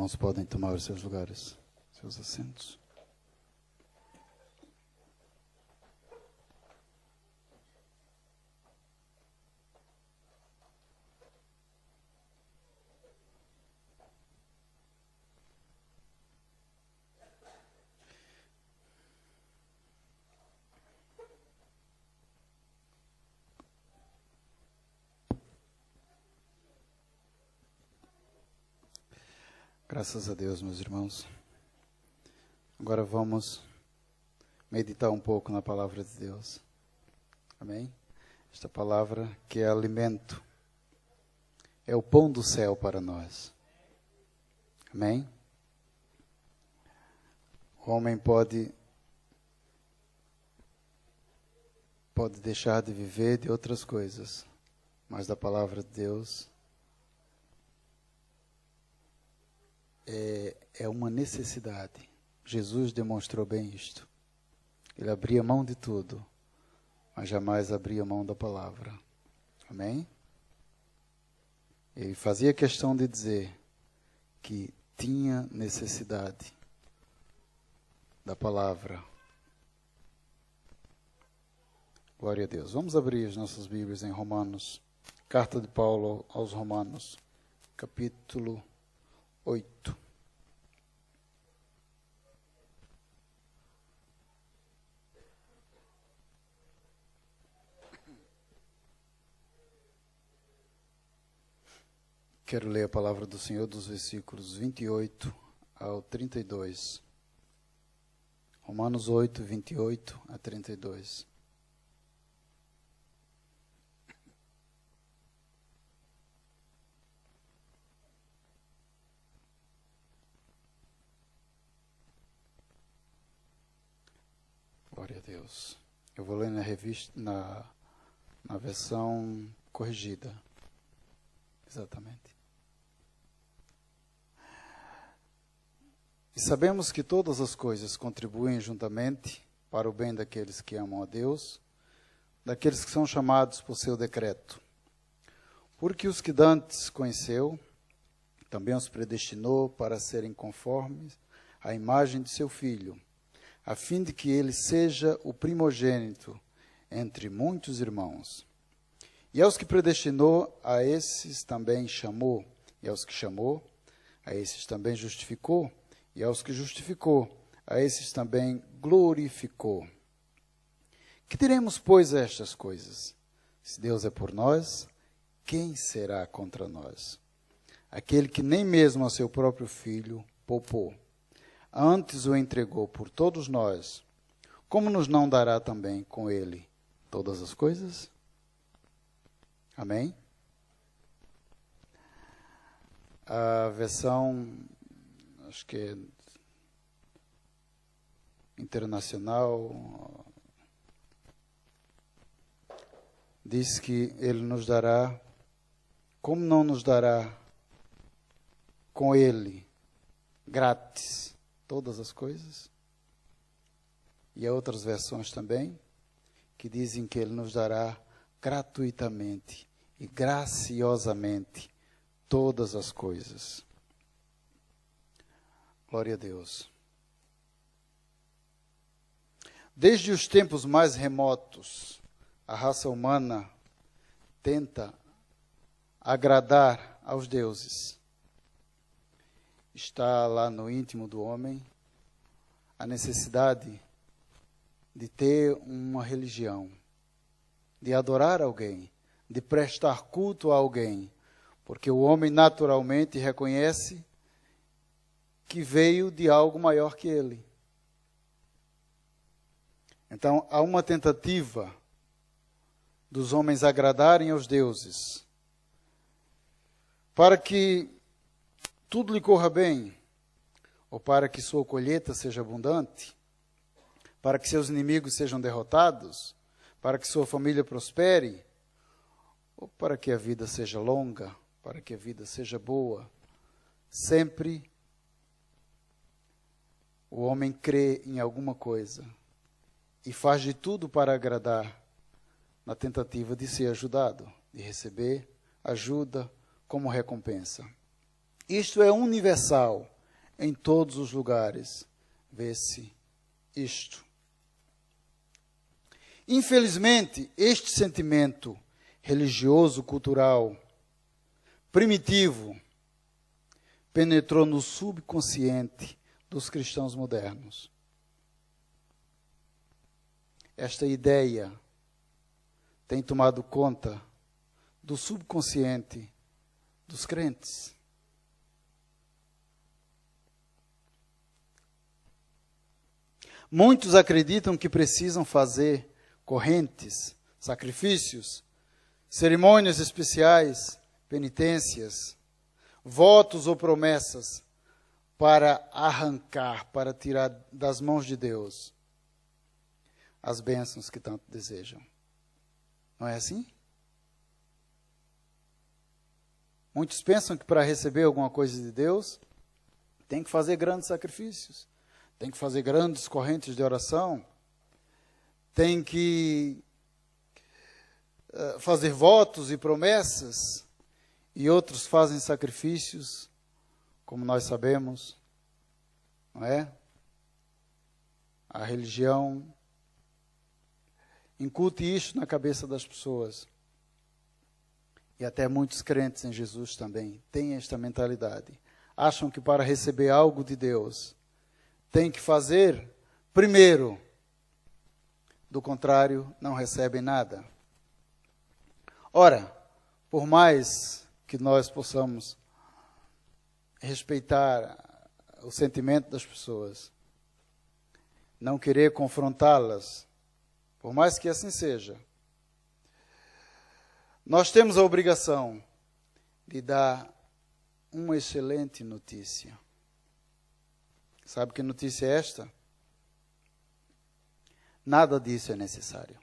irmãos podem tomar os seus lugares, seus assentos. Graças a Deus, meus irmãos. Agora vamos meditar um pouco na palavra de Deus. Amém? Esta palavra que é alimento, é o pão do céu para nós. Amém? O homem pode deixar de viver de outras coisas, mas da palavra de Deus é uma necessidade. Jesus demonstrou bem isto. Ele abria mão de tudo, mas jamais abria mão da palavra. Amém? Ele fazia questão de dizer que tinha necessidade da palavra. Glória a Deus. Vamos abrir as nossas Bíblias em Romanos. Carta de Paulo aos Romanos, capítulo 8. Quero ler a palavra do Senhor dos versículos 28 ao 32. Romanos 8, 28 a 32. Glória a Deus. Eu vou ler na revista, na versão corrigida. Exatamente. E sabemos que todas as coisas contribuem juntamente para o bem daqueles que amam a Deus, daqueles que são chamados por seu decreto. Porque os que dantes conheceu, também os predestinou para serem conformes à imagem de seu Filho, a fim de que ele seja o primogênito entre muitos irmãos. E aos que predestinou, a esses também chamou. E aos que chamou, a esses também justificou. E aos que justificou, a esses também glorificou. Que diremos, pois, a estas coisas? Se Deus é por nós, quem será contra nós? Aquele que nem mesmo a seu próprio Filho poupou, antes o entregou por todos nós, como nos não dará também com ele todas as coisas? Amém? A versão, acho que é internacional, diz que ele nos dará, como não nos dará com ele, grátis, todas as coisas? E há outras versões também que dizem que ele nos dará gratuitamente e graciosamente todas as coisas. Glória a Deus. Desde os tempos mais remotos, a raça humana tenta agradar aos deuses. Está lá no íntimo do homem a necessidade de ter uma religião, de adorar alguém, de prestar culto a alguém, porque o homem naturalmente reconhece que veio de algo maior que ele. Então, há uma tentativa dos homens agradarem aos deuses, para que tudo lhe corra bem, ou para que sua colheita seja abundante, para que seus inimigos sejam derrotados, para que sua família prospere, ou para que a vida seja longa, para que a vida seja boa. Sempre o homem crê em alguma coisa e faz de tudo para agradar, na tentativa de ser ajudado, de receber ajuda como recompensa. Isto é universal em todos os lugares vê-se isto. Infelizmente, este sentimento religioso, cultural, primitivo, penetrou no subconsciente dos cristãos modernos. Esta ideia tem tomado conta do subconsciente dos crentes. Muitos acreditam que precisam fazer correntes, sacrifícios, cerimônias especiais, penitências, votos ou promessas para arrancar, para tirar das mãos de Deus as bênçãos que tanto desejam. Não é assim? Muitos pensam que para receber alguma coisa de Deus, tem que fazer grandes sacrifícios, tem que fazer grandes correntes de oração, tem que fazer votos e promessas, e outros fazem sacrifícios, como nós sabemos, não é? A religião incute isso na cabeça das pessoas. E até muitos crentes em Jesus também têm esta mentalidade. Acham que para receber algo de Deus, tem que fazer primeiro. Do contrário, não recebem nada. Ora, por mais que nós possamos respeitar o sentimento das pessoas, não querer confrontá-las, por mais que assim seja, nós temos a obrigação de dar uma excelente notícia. Sabe que notícia é esta? Nada disso é necessário.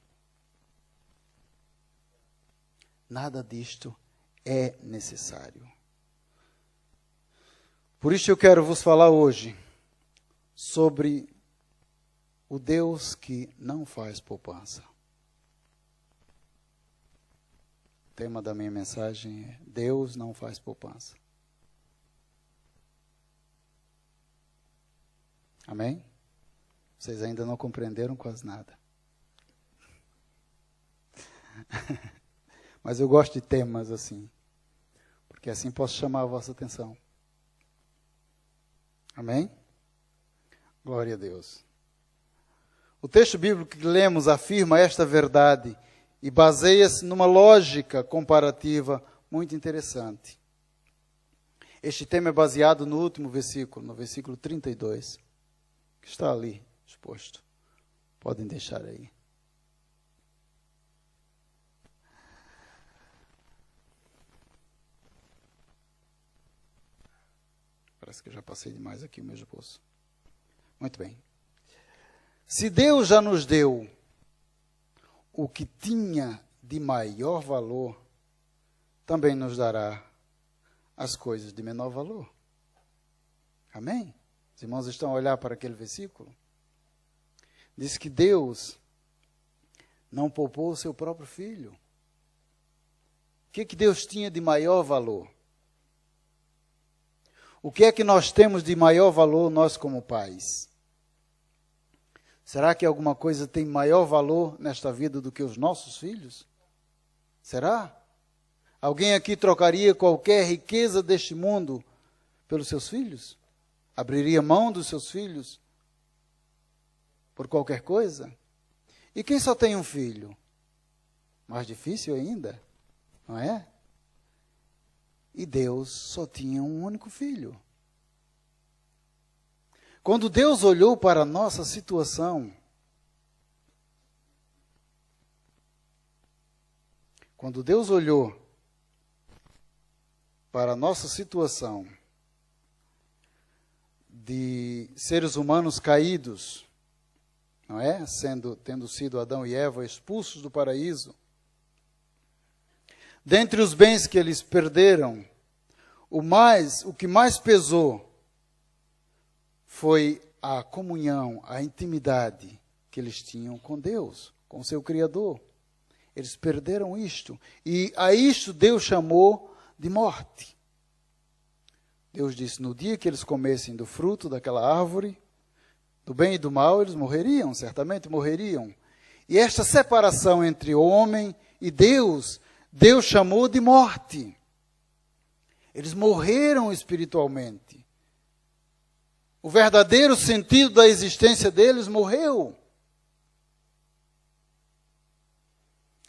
Nada disto é necessário. Por isso eu quero vos falar hoje sobre o Deus que não faz poupança. O tema da minha mensagem é: Deus não faz poupança. Amém? Vocês ainda não compreenderam quase nada. Mas eu gosto de temas assim, porque assim posso chamar a vossa atenção. Amém? Glória a Deus. O texto bíblico que lemos afirma esta verdade e baseia-se numa lógica comparativa muito interessante. Este tema é baseado no último versículo, no versículo 32, que está ali exposto. Podem deixar aí. Parece que eu já passei demais aqui o meu esboço. Muito bem. Se Deus já nos deu o que tinha de maior valor, também nos dará as coisas de menor valor. Amém? Os irmãos estão a olhar para aquele versículo? Diz que Deus não poupou o seu próprio filho. O que Deus tinha de maior valor? O que é que nós temos de maior valor, nós como pais? Será que alguma coisa tem maior valor nesta vida do que os nossos filhos? Será? Alguém aqui trocaria qualquer riqueza deste mundo pelos seus filhos? Abriria mão dos seus filhos por qualquer coisa? E quem só tem um filho? Mais difícil ainda, não é? E Deus só tinha um único filho. Quando Deus olhou para a nossa situação, quando Deus olhou para a nossa situação de seres humanos caídos, não é? Tendo sido Adão e Eva expulsos do paraíso, dentre os bens que eles perderam, o que mais pesou foi a comunhão, a intimidade que eles tinham com Deus, com o seu Criador. Eles perderam isto. E a isto Deus chamou de morte. Deus disse, no dia que eles comessem do fruto daquela árvore, do bem e do mal, eles morreriam, certamente morreriam. E esta separação entre o homem e Deus, Deus chamou de morte. Eles morreram espiritualmente. O verdadeiro sentido da existência deles morreu.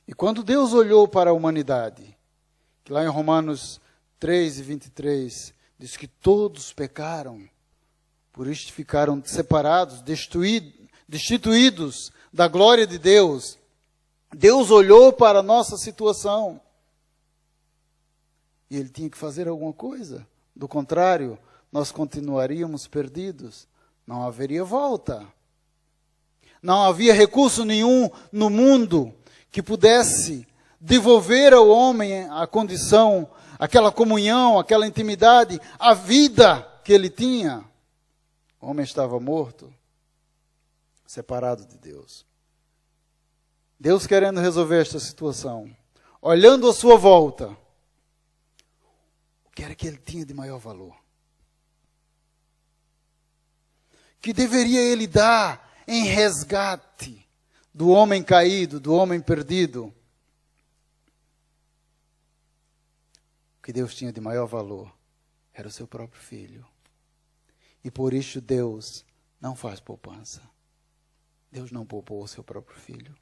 E quando Deus olhou para a humanidade, que lá em Romanos 3:23, diz que todos pecaram, por isto ficaram separados, destituídos da glória de Deus. Deus olhou para a nossa situação. E Ele tinha que fazer alguma coisa. Do contrário, nós continuaríamos perdidos. Não haveria volta. Não havia recurso nenhum no mundo que pudesse devolver ao homem a condição, aquela comunhão, aquela intimidade, a vida que ele tinha. O homem estava morto, separado de Deus. Deus querendo resolver esta situação, olhando à sua volta, o que era que ele tinha de maior valor? Que deveria ele dar em resgate do homem caído, do homem perdido? O que Deus tinha de maior valor era o seu próprio filho. E por isso Deus não faz poupança. Deus não poupou o seu próprio filho.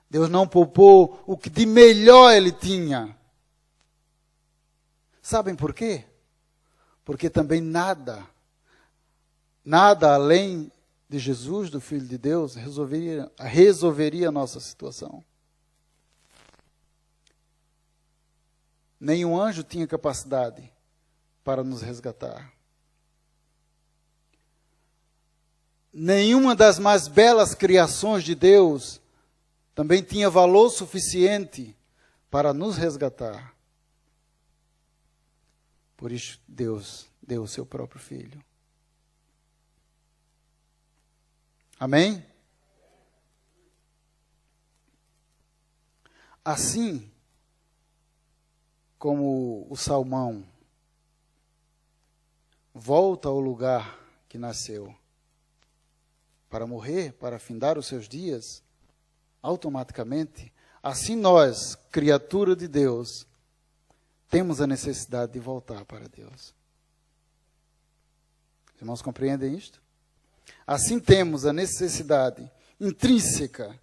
Deus não poupou o que de melhor ele tinha. Sabem por quê? Porque também nada além de Jesus, do Filho de Deus, resolveria a nossa situação. Nenhum anjo tinha capacidade para nos resgatar. Nenhuma das mais belas criações de Deus também tinha valor suficiente para nos resgatar. Por isso, Deus deu o seu próprio Filho. Amém? Assim como o salmão volta ao lugar que nasceu para morrer, para findar os seus dias, automaticamente, assim nós, criatura de Deus, temos a necessidade de voltar para Deus. Os irmãos compreendem isto? Assim temos a necessidade intrínseca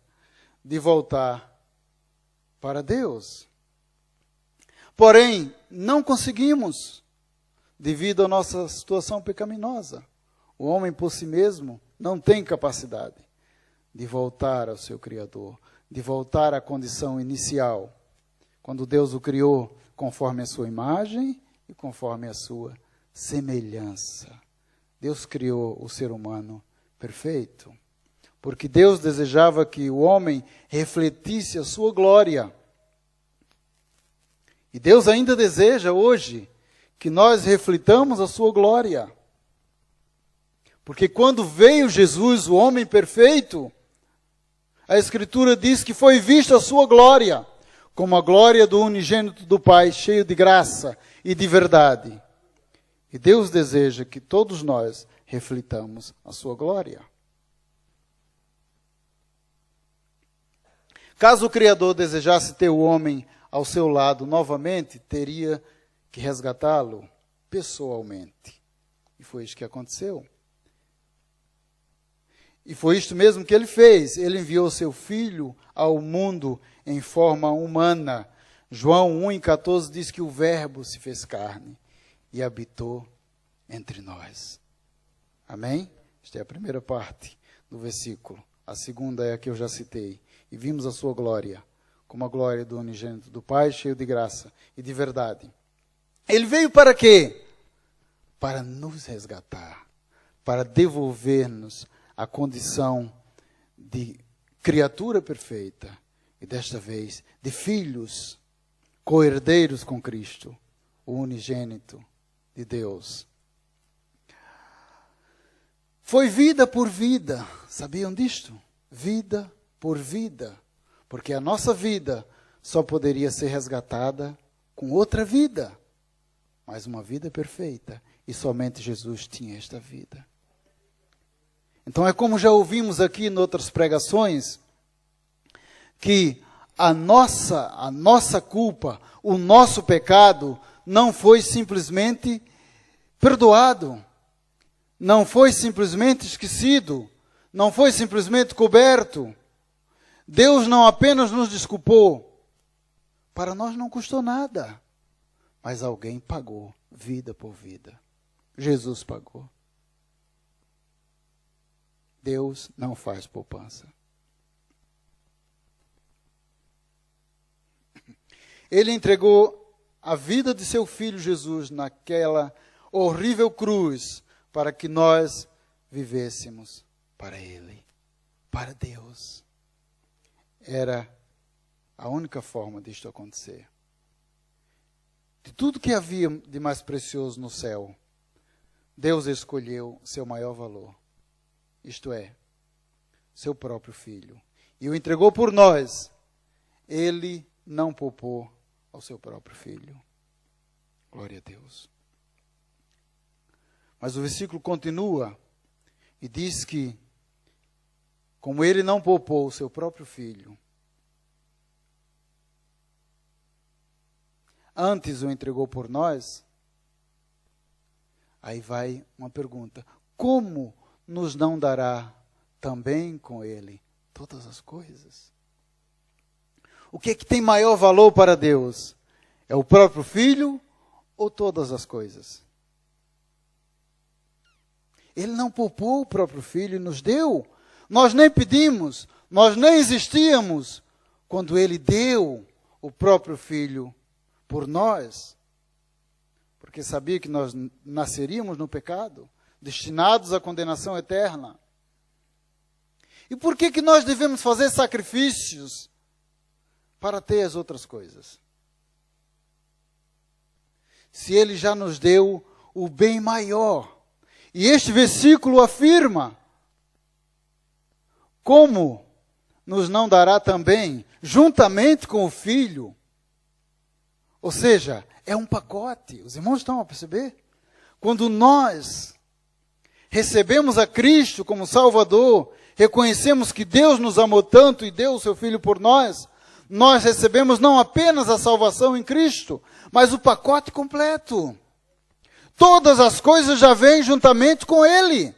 de voltar para Deus. Porém, não conseguimos, devido à nossa situação pecaminosa. O homem por si mesmo não tem capacidade de voltar ao seu Criador, de voltar à condição inicial, quando Deus o criou conforme a sua imagem e conforme a sua semelhança. Deus criou o ser humano perfeito, porque Deus desejava que o homem refletisse a sua glória. E Deus ainda deseja hoje que nós reflitamos a sua glória. Porque quando veio Jesus, o homem perfeito, a Escritura diz que foi vista a sua glória, como a glória do unigênito do Pai, cheio de graça e de verdade. E Deus deseja que todos nós reflitamos a sua glória. Caso o Criador desejasse ter o homem ao seu lado novamente, teria que resgatá-lo pessoalmente. E foi isso que aconteceu. E foi isto mesmo que ele fez. Ele enviou seu Filho ao mundo em forma humana. João 1:14 diz que o Verbo se fez carne e habitou entre nós. Amém? Esta é a primeira parte do versículo. A segunda é a que eu já citei. E vimos a sua glória, como a glória do unigênito do Pai, cheio de graça e de verdade. Ele veio para quê? Para nos resgatar, para devolver-nos a condição de criatura perfeita e, desta vez, de filhos co-herdeiros com Cristo, o unigênito de Deus. Foi vida por vida, sabiam disto? Vida por vida, porque a nossa vida só poderia ser resgatada com outra vida, mas uma vida perfeita. e somente Jesus tinha esta vida. Então é como já ouvimos aqui em outras pregações, que a nossa culpa, o nosso pecado, não foi simplesmente perdoado, não foi simplesmente esquecido, não foi simplesmente coberto. Deus não apenas nos desculpou, para nós não custou nada, mas alguém pagou vida por vida. Jesus pagou. Deus não faz poupança. Ele entregou a vida de seu filho Jesus naquela horrível cruz para que nós vivêssemos para Ele, para Deus. Era a única forma disto acontecer. De tudo que havia de mais precioso no céu, Deus escolheu seu maior valor, isto é, seu próprio Filho, e o entregou por nós. Ele não poupou ao seu próprio Filho. Glória a Deus. Mas o versículo continua e diz que, como ele não poupou o seu próprio Filho, antes o entregou por nós, aí vai uma pergunta: como nos não dará também com ele todas as coisas? O que é que tem maior valor para Deus? É o próprio Filho ou todas as coisas? Ele não poupou o próprio Filho e nos deu. Nós nem pedimos, nós nem existíamos quando Ele deu o próprio Filho por nós. Porque sabia que nós nasceríamos no pecado, destinados à condenação eterna. E por que nós devemos fazer sacrifícios para ter as outras coisas? Se Ele já nos deu o bem maior. E este versículo afirma: como nos não dará também, juntamente com o Filho? Ou seja, é um pacote. Os irmãos estão a perceber? Quando nós recebemos a Cristo como Salvador, reconhecemos que Deus nos amou tanto e deu o seu Filho por nós, nós recebemos não apenas a salvação em Cristo, mas o pacote completo. Todas as coisas já vêm juntamente com Ele.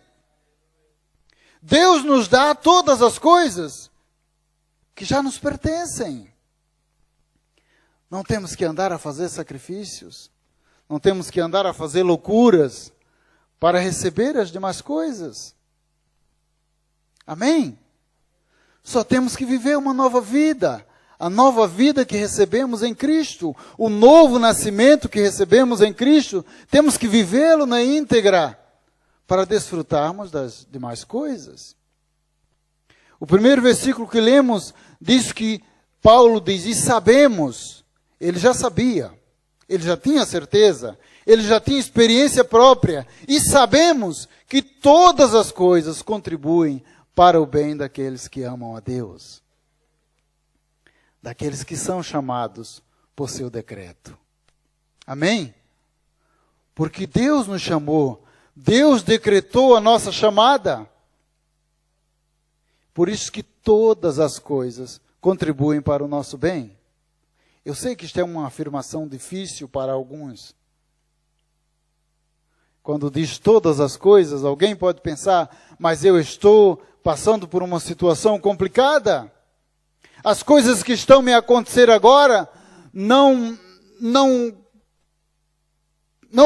Deus nos dá todas as coisas que já nos pertencem. Não temos que andar a fazer sacrifícios, não temos que andar a fazer loucuras para receber as demais coisas. Amém? Só temos que viver uma nova vida. A nova vida que recebemos em Cristo, o novo nascimento que recebemos em Cristo, temos que vivê-lo na íntegra para desfrutarmos das demais coisas. O primeiro versículo que lemos diz que Paulo diz: e sabemos. Ele já sabia, ele já tinha certeza, ele já tinha experiência própria, e sabemos que todas as coisas contribuem para o bem daqueles que amam a Deus, daqueles que são chamados por seu decreto. Amém? Porque Deus nos chamou, Deus decretou a nossa chamada. Por isso que todas as coisas contribuem para o nosso bem. Eu sei que isto é uma afirmação difícil para alguns. Quando diz todas as coisas, alguém pode pensar: mas eu estou passando por uma situação complicada. As coisas que estão me acontecer agora não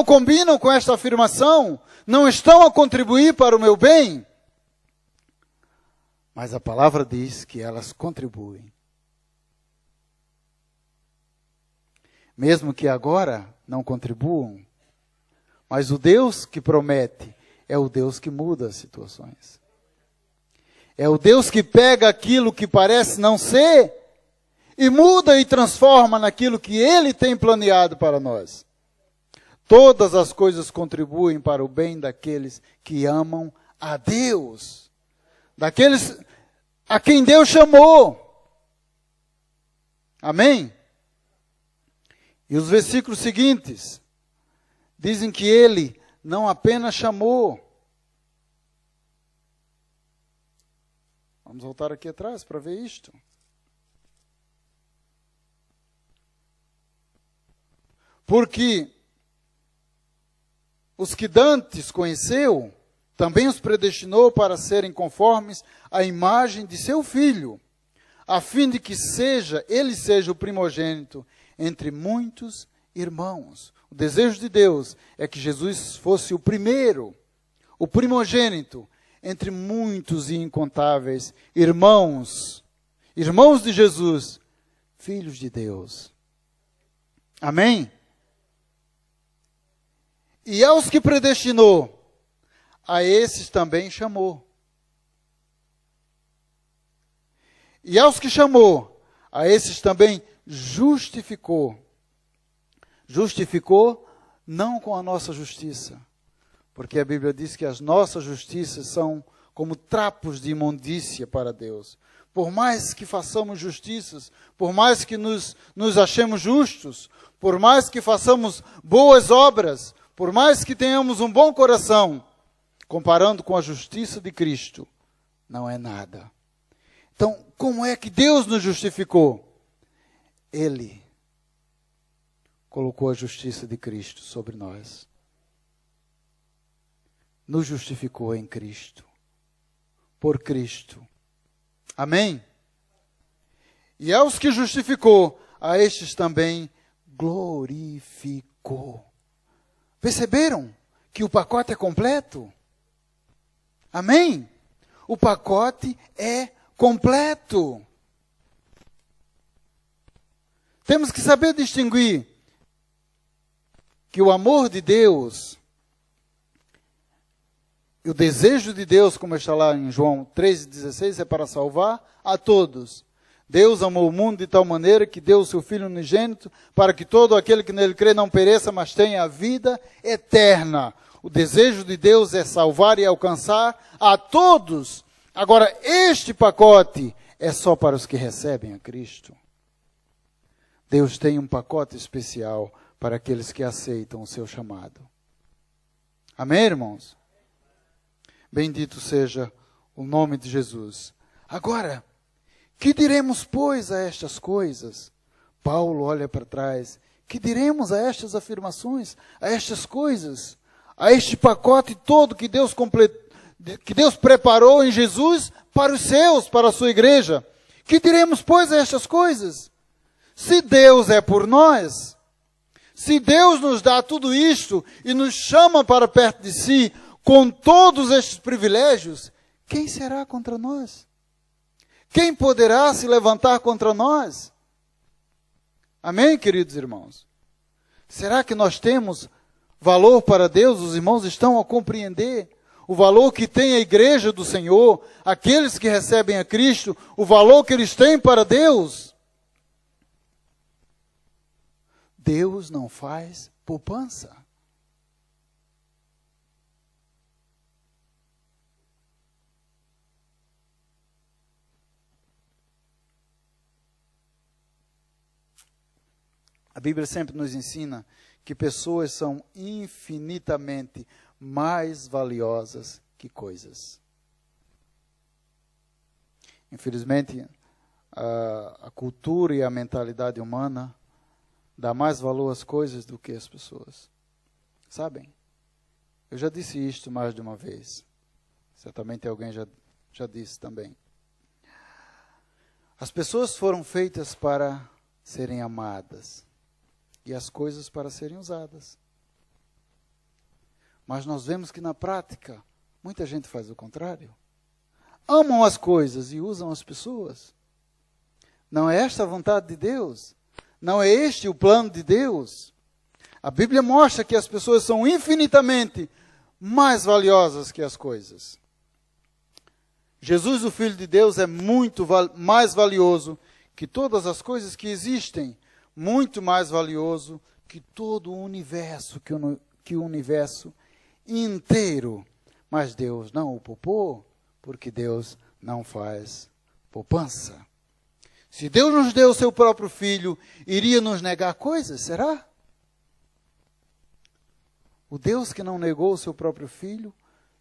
combinam com esta afirmação, não estão a contribuir para o meu bem. Mas a palavra diz que elas contribuem. Mesmo que agora não contribuam, mas o Deus que promete é o Deus que muda as situações. É o Deus que pega aquilo que parece não ser e muda e transforma naquilo que Ele tem planeado para nós. Todas as coisas contribuem para o bem daqueles que amam a Deus, daqueles a quem Deus chamou. Amém? E os versículos seguintes dizem que Ele não apenas chamou. Vamos voltar aqui atrás para ver isto. Porque os que dantes conheceu, também os predestinou para serem conformes à imagem de seu Filho, a fim de que ele seja o primogênito entre muitos irmãos. O desejo de Deus é que Jesus fosse o primeiro, o primogênito, entre muitos e incontáveis irmãos de Jesus, filhos de Deus. Amém? E aos que predestinou, a esses também chamou. E aos que chamou, a esses também justificou. Justificou não com a nossa justiça, porque a Bíblia diz que as nossas justiças são como trapos de imundícia para Deus. Por mais que façamos justiças, por mais que nos achemos justos, por mais que façamos boas obras, por mais que tenhamos um bom coração, comparando com a justiça de Cristo, não é nada. Então, como é que Deus nos justificou? Ele colocou a justiça de Cristo sobre nós. Nos justificou em Cristo. Por Cristo. Amém? E aos que justificou, a estes também glorificou. Perceberam que o pacote é completo? Amém? O pacote é completo. Temos que saber distinguir que o amor de Deus e o desejo de Deus, como está lá em João 3,16, é para salvar a todos. Deus amou o mundo de tal maneira que deu o seu Filho unigênito para que todo aquele que nele crê não pereça, mas tenha a vida eterna. O desejo de Deus é salvar e alcançar a todos. Agora, este pacote é só para os que recebem a Cristo. Deus tem um pacote especial para aqueles que aceitam o seu chamado. Amém, irmãos? Bendito seja o nome de Jesus. Agora, que diremos, pois, a estas coisas? Paulo olha para trás. Que diremos a estas afirmações, a estas coisas, a este pacote todo que Deus preparou em Jesus para os seus, para a sua igreja? Que diremos, pois, a estas coisas? Se Deus é por nós, se Deus nos dá tudo isto e nos chama para perto de si, com todos estes privilégios, quem será contra nós? Quem poderá se levantar contra nós? Amém, queridos irmãos? Será que nós temos valor para Deus? Os irmãos estão a compreender o valor que tem a igreja do Senhor, aqueles que recebem a Cristo, o valor que eles têm para Deus? Deus não faz poupança. A Bíblia sempre nos ensina que pessoas são infinitamente mais valiosas que coisas. Infelizmente, a cultura e a mentalidade humana dá mais valor às coisas do que às pessoas. Sabem? Eu já disse isto mais de uma vez. Certamente alguém já disse também. As pessoas foram feitas para serem amadas e as coisas para serem usadas. Mas nós vemos que na prática, muita gente faz o contrário. Amam as coisas e usam as pessoas. Não é esta a vontade de Deus? Não é este o plano de Deus? A Bíblia mostra que as pessoas são infinitamente mais valiosas que as coisas. Jesus, o Filho de Deus, é muito mais valioso que todas as coisas que existem, muito mais valioso que todo o universo, que o universo inteiro. Mas Deus não o poupou, porque Deus não faz poupança. Se Deus nos deu o seu próprio Filho, iria nos negar coisas, será? O Deus que não negou o seu próprio Filho,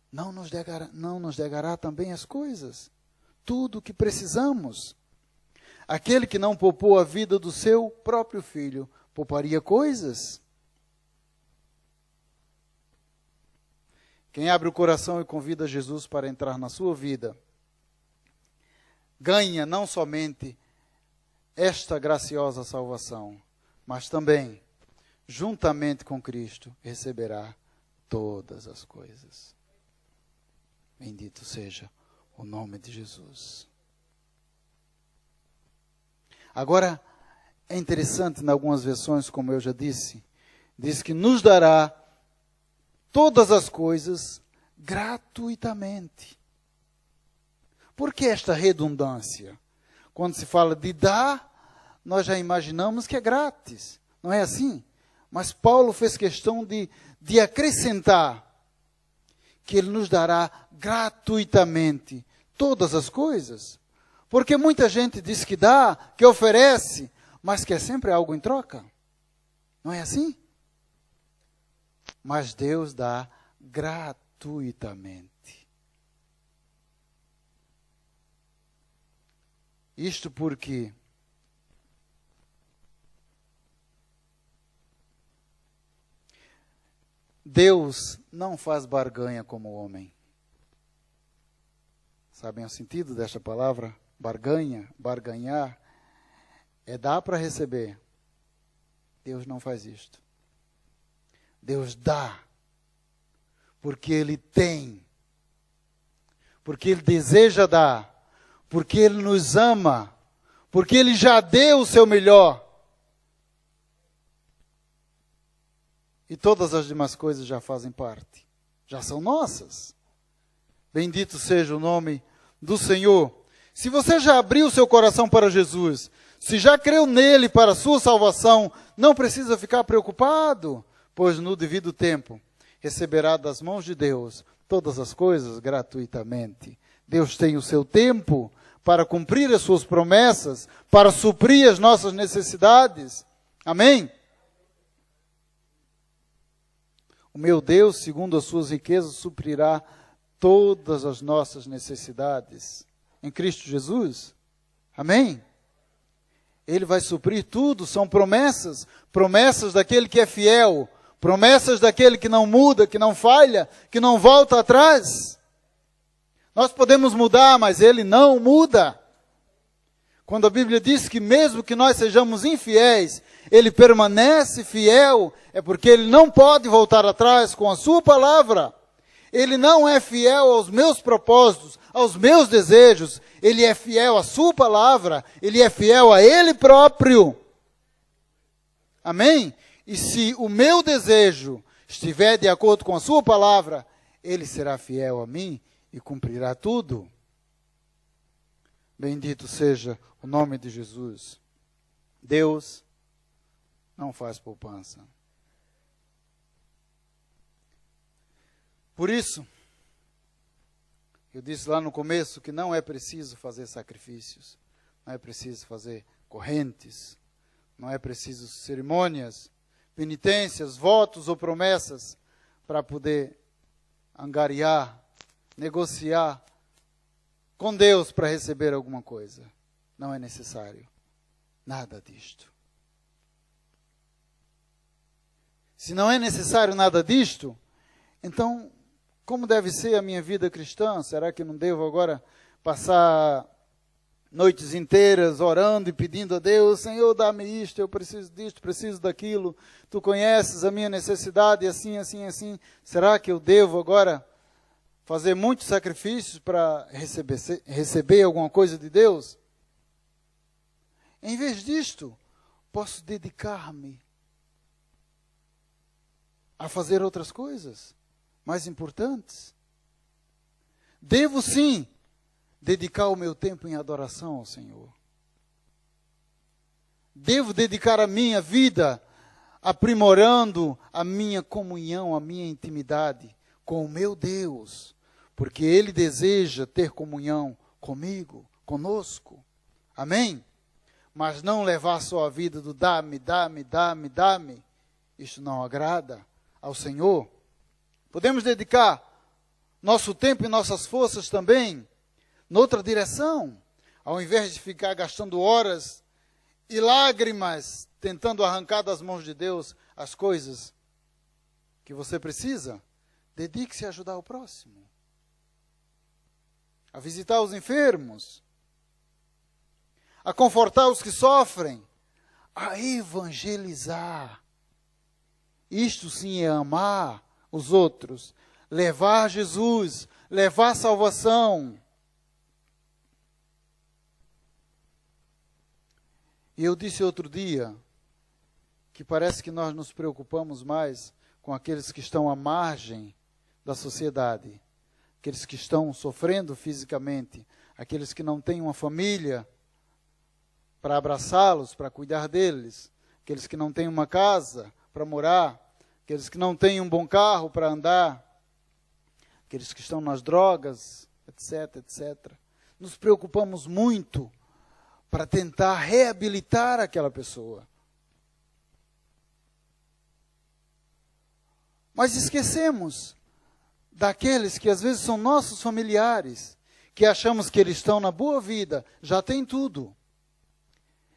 não nos negará também as coisas, tudo o que precisamos. Aquele que não poupou a vida do seu próprio Filho, pouparia coisas? Quem abre o coração e convida Jesus para entrar na sua vida, ganha não somente esta graciosa salvação, mas também, juntamente com Cristo, receberá todas as coisas. Bendito seja o nome de Jesus. Agora, é interessante, em algumas versões, como eu já disse, diz que nos dará todas as coisas gratuitamente. Por que esta redundância? Quando se fala de dar, nós já imaginamos que é grátis. Não é assim? Mas Paulo fez questão de acrescentar que ele nos dará gratuitamente todas as coisas. Porque muita gente diz que dá, que oferece, mas quer sempre algo em troca. Não é assim? Mas Deus dá gratuitamente. Isto porque Deus não faz barganha como o homem. Sabem o sentido desta palavra? Barganha, barganhar, é dar para receber. Deus não faz isto. Deus dá, porque Ele tem, porque Ele deseja dar, porque Ele nos ama, porque Ele já deu o seu melhor. E todas as demais coisas já fazem parte, já são nossas. Bendito seja o nome do Senhor. Se você já abriu seu coração para Jesus, se já creu nele para a sua salvação, não precisa ficar preocupado, pois no devido tempo receberá das mãos de Deus todas as coisas gratuitamente. Deus tem o seu tempo para cumprir as suas promessas, para suprir as nossas necessidades. Amém? O meu Deus, segundo as suas riquezas, suprirá todas as nossas necessidades em Cristo Jesus. Amém? Ele vai suprir tudo, são promessas, promessas daquele que é fiel, promessas daquele que não muda, que não falha, que não volta atrás. Nós podemos mudar, mas Ele não muda. Quando a Bíblia diz que mesmo que nós sejamos infiéis, Ele permanece fiel, é porque Ele não pode voltar atrás com a sua palavra. Ele não é fiel aos meus propósitos, aos meus desejos. Ele é fiel à sua palavra, Ele é fiel a Ele próprio. Amém? E se o meu desejo estiver de acordo com a sua palavra, Ele será fiel a mim e cumprirá tudo. Bendito seja o nome de Jesus. Deus não faz poupança. Por isso, eu disse lá no começo que não é preciso fazer sacrifícios, não é preciso fazer correntes, não é preciso cerimônias, penitências, votos ou promessas para poder angariar, negociar com Deus para receber alguma coisa. Não é necessário nada disto. Se não é necessário nada disto, então, como deve ser a minha vida cristã? Será que não devo agora passar noites inteiras orando e pedindo a Deus, Senhor, dá-me isto, eu preciso disto, preciso daquilo, Tu conheces a minha necessidade, assim, assim, assim. Será que eu devo agora fazer muitos sacrifícios para receber alguma coisa de Deus? Em vez disto, posso dedicar-me a fazer outras coisas mais importantes. Devo sim dedicar o meu tempo em adoração ao Senhor. Devo dedicar a minha vida aprimorando a minha comunhão, a minha intimidade com o meu Deus, porque Ele deseja ter comunhão comigo, conosco. Amém? Mas não levar só a vida do dá-me, dá-me, dá-me, dá-me. Isto não agrada ao Senhor. Podemos dedicar nosso tempo e nossas forças também noutra direção, ao invés de ficar gastando horas e lágrimas tentando arrancar das mãos de Deus as coisas que você precisa. Dedique-se a ajudar o próximo, a visitar os enfermos, a confortar os que sofrem, a evangelizar. Isto sim é amar os outros, levar Jesus, levar salvação. E eu disse outro dia que parece que nós nos preocupamos mais com aqueles que estão à margem da sociedade, aqueles que estão sofrendo fisicamente, aqueles que não têm uma família para abraçá-los, para cuidar deles, aqueles que não têm uma casa para morar, aqueles que não têm um bom carro para andar, aqueles que estão nas drogas, etc, etc. Nos preocupamos muito para tentar reabilitar aquela pessoa. Mas esquecemos daqueles que às vezes são nossos familiares, que achamos que eles estão na boa vida, já têm tudo.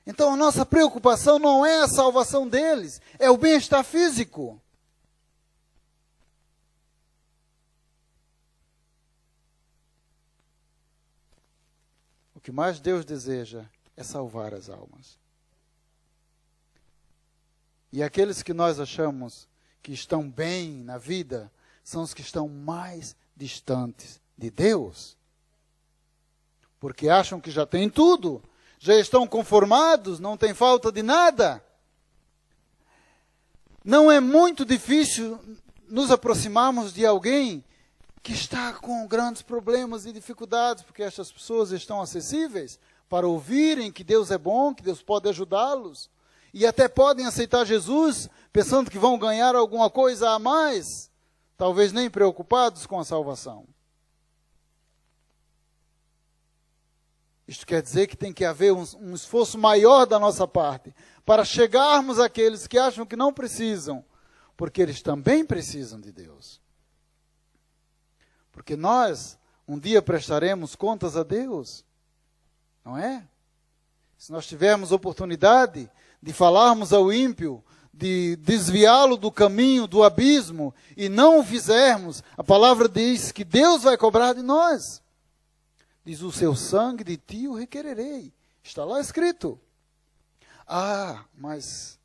Então a nossa preocupação não é a salvação deles, é o bem-estar físico. O que mais Deus deseja é salvar as almas. E aqueles que nós achamos que estão bem na vida, são os que estão mais distantes de Deus. Porque acham que já têm tudo, já estão conformados, não tem falta de nada. Não é muito difícil nos aproximarmos de alguém que está com grandes problemas e dificuldades, porque estas pessoas estão acessíveis para ouvirem que Deus é bom, que Deus pode ajudá-los. E até podem aceitar Jesus, pensando que vão ganhar alguma coisa a mais, talvez nem preocupados com a salvação. Isto quer dizer que tem que haver um esforço maior da nossa parte, para chegarmos àqueles que acham que não precisam, porque eles também precisam de Deus. Porque nós, um dia prestaremos contas a Deus, não é? Se nós tivermos oportunidade de falarmos ao ímpio, de desviá-lo do caminho, do abismo, e não o fizermos, a palavra diz que Deus vai cobrar de nós. Diz, o seu sangue de ti o requererei. Está lá escrito. Ah, mas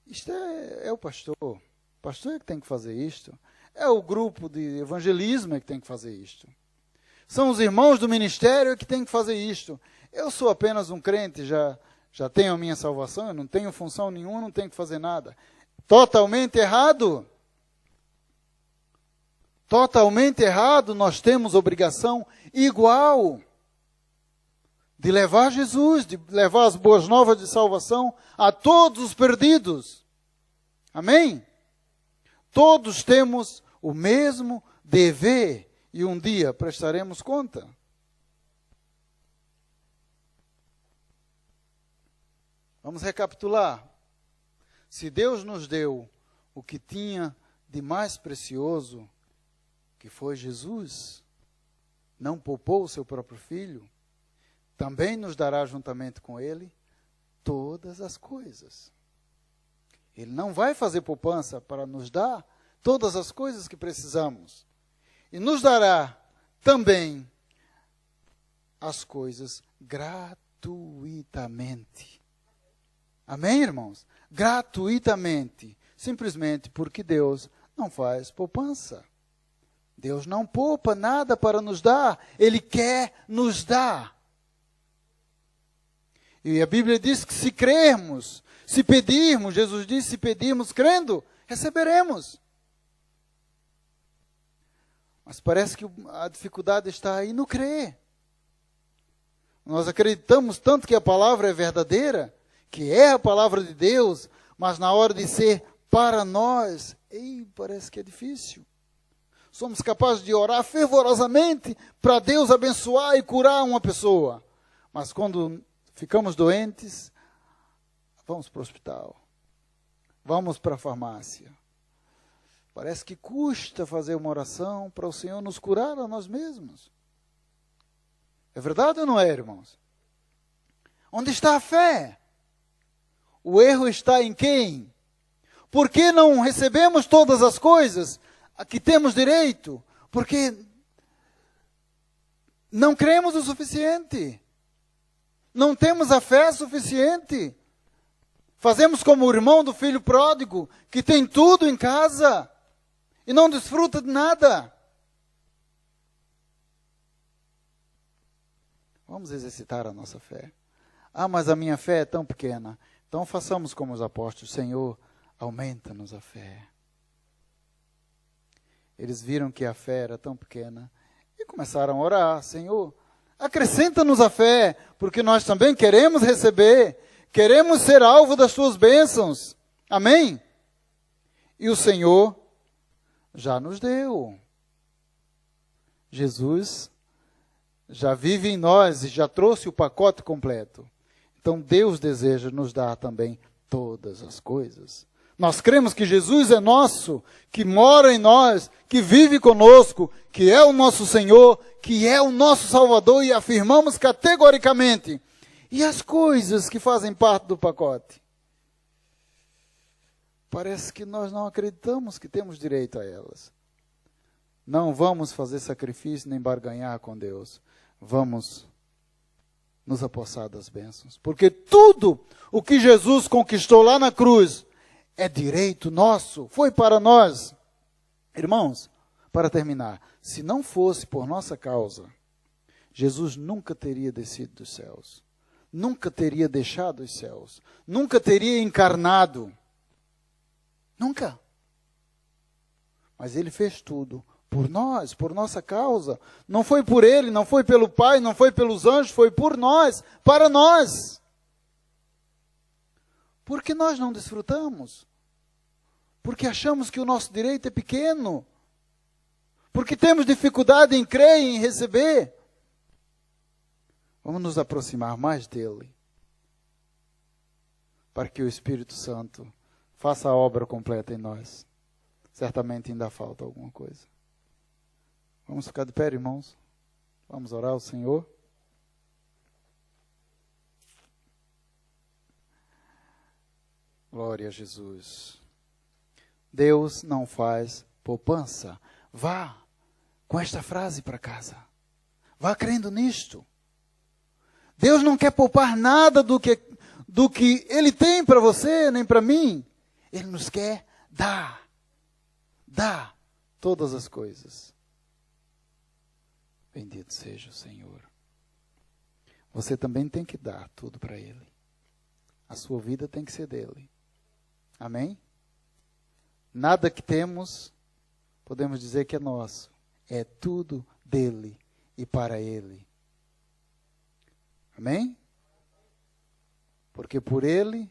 isto é o pastor. O pastor é que tem que fazer isto. É o grupo de evangelismo que tem que fazer isto. São os irmãos do ministério que tem que fazer isto. Eu sou apenas um crente, já tenho a minha salvação, eu não tenho função nenhuma, não tenho que fazer nada. Totalmente errado. Totalmente errado, nós temos obrigação igual de levar Jesus, de levar as boas novas de salvação a todos os perdidos. Amém? Todos temos o mesmo dever e um dia prestaremos conta. Vamos recapitular. Se Deus nos deu o que tinha de mais precioso, que foi Jesus, não poupou o seu próprio Filho, também nos dará juntamente com Ele todas as coisas. Ele não vai fazer poupança para nos dar todas as coisas que precisamos. E nos dará também as coisas gratuitamente. Amém, irmãos? Gratuitamente. Simplesmente porque Deus não faz poupança. Deus não poupa nada para nos dar. Ele quer nos dar. E a Bíblia diz que se crermos, se pedirmos, Jesus disse, se pedirmos crendo, receberemos. Mas parece que a dificuldade está aí no crer. Nós acreditamos tanto que a palavra é verdadeira, que é a palavra de Deus, mas na hora de ser para nós, parece que é difícil. Somos capazes de orar fervorosamente para Deus abençoar e curar uma pessoa. Mas quando ficamos doentes, vamos para o hospital. Vamos para a farmácia. Parece que custa fazer uma oração para o Senhor nos curar a nós mesmos. É verdade ou não é, irmãos? Onde está a fé? O erro está em quem? Por que não recebemos todas as coisas a que temos direito? Porque não cremos o suficiente. Não temos a fé suficiente. Fazemos como o irmão do filho pródigo, que tem tudo em casa e não desfruta de nada. Vamos exercitar a nossa fé. Ah, mas a minha fé é tão pequena. Então façamos como os apóstolos. Senhor, aumenta-nos a fé. Eles viram que a fé era tão pequena e começaram a orar. Senhor, acrescenta-nos a fé, porque nós também queremos receber, queremos ser alvo das tuas bênçãos. Amém? E o Senhor já nos deu. Jesus já vive em nós e já trouxe o pacote completo. Então Deus deseja nos dar também todas as coisas. Nós cremos que Jesus é nosso, que mora em nós, que vive conosco, que é o nosso Senhor, que é o nosso Salvador, e afirmamos categoricamente. E as coisas que fazem parte do pacote? Parece que nós não acreditamos que temos direito a elas. Não vamos fazer sacrifício nem barganhar com Deus. Vamos nos apossar das bênçãos. Porque tudo o que Jesus conquistou lá na cruz é direito nosso, foi para nós. Irmãos, para terminar, se não fosse por nossa causa, Jesus nunca teria descido dos céus, nunca teria deixado os céus, nunca teria encarnado, nunca. Mas ele fez tudo por nós, por nossa causa. Não foi por ele, não foi pelo Pai, não foi pelos anjos, foi por nós, para nós. Porque nós não desfrutamos? Porque achamos que o nosso direito é pequeno? Porque temos dificuldade em crer e em receber? Vamos nos aproximar mais dele, para que o Espírito Santo faça a obra completa em nós. Certamente ainda falta alguma coisa. Vamos ficar de pé, irmãos? Vamos orar ao Senhor? Glória a Jesus. Deus não faz poupança. Vá com esta frase para casa. Vá crendo nisto. Deus não quer poupar nada do que Ele tem para você, nem para mim. Ele nos quer dar. Dar todas as coisas. Bendito seja o Senhor. Você também tem que dar tudo para Ele. A sua vida tem que ser dele. Amém? Nada que temos, podemos dizer que é nosso. É tudo dele e para ele. Amém? Porque por ele,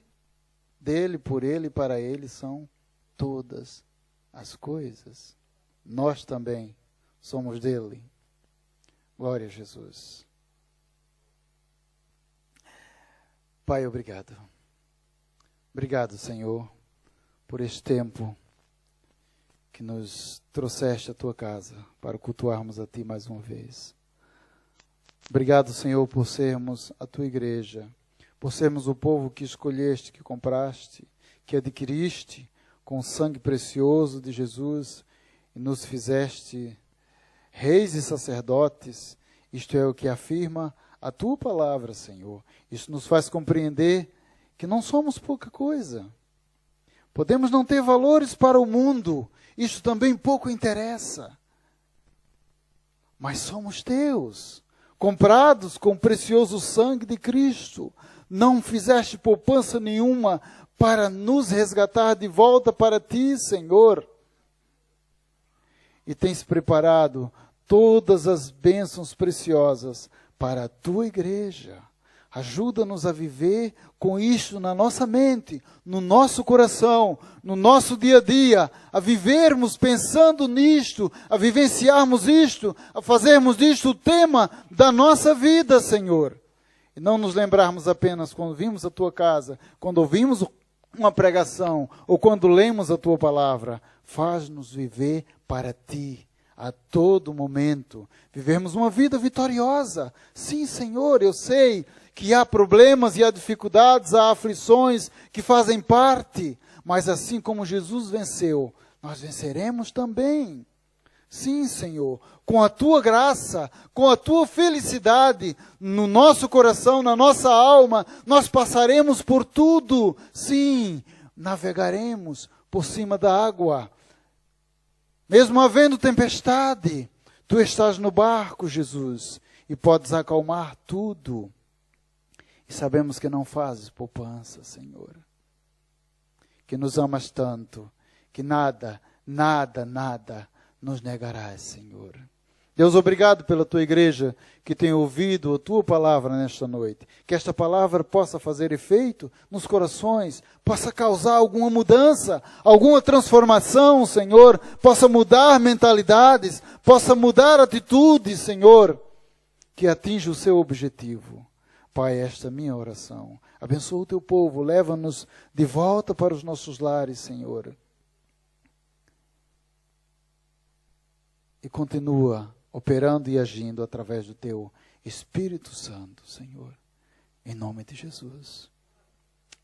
dele, por ele e para ele são todas as coisas. Nós também somos dele. Glória a Jesus. Pai, obrigado. Obrigado, Senhor, por este tempo que nos trouxeste à tua casa para cultuarmos a ti mais uma vez. Obrigado, Senhor, por sermos a tua igreja, por sermos o povo que escolheste, que compraste, que adquiriste com o sangue precioso de Jesus e nos fizeste reis e sacerdotes. Isto é o que afirma a tua palavra, Senhor. Isso nos faz compreender que não somos pouca coisa. Podemos não ter valores para o mundo, isso também pouco interessa. Mas somos teus, comprados com o precioso sangue de Cristo. Não fizeste poupança nenhuma para nos resgatar de volta para ti, Senhor. E tens preparado todas as bênçãos preciosas para a tua igreja. Ajuda-nos a viver com isto na nossa mente, no nosso coração, no nosso dia a dia, a vivermos pensando nisto, a vivenciarmos isto, a fazermos disto o tema da nossa vida, Senhor. E não nos lembrarmos apenas quando vimos a tua casa, quando ouvimos uma pregação ou quando lemos a tua palavra. faz-nos viver para Ti a todo momento. Vivemos uma vida vitoriosa. Sim, Senhor, eu sei que há problemas e há dificuldades, há aflições que fazem parte, mas assim como Jesus venceu, nós venceremos também. Sim, Senhor, com a Tua graça, com a Tua felicidade no nosso coração, na nossa alma, nós passaremos por tudo. Sim, navegaremos por cima da água. Mesmo havendo tempestade, Tu estás no barco, Jesus, e podes acalmar tudo. E sabemos que não fazes poupança, Senhor. Que nos amas tanto, que nada nos negarás, Senhor. Deus, obrigado pela Tua igreja que tem ouvido a Tua palavra nesta noite. Que esta palavra possa fazer efeito nos corações, possa causar alguma mudança, alguma transformação, Senhor. Possa mudar mentalidades, possa mudar atitudes, Senhor, que atinja o seu objetivo. Pai, esta é a minha oração. Abençoa o Teu povo, leva-nos de volta para os nossos lares, Senhor. E continua operando e agindo através do Teu Espírito Santo, Senhor. Em nome de Jesus.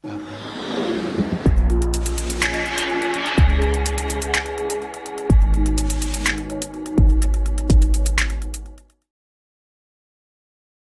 Amém.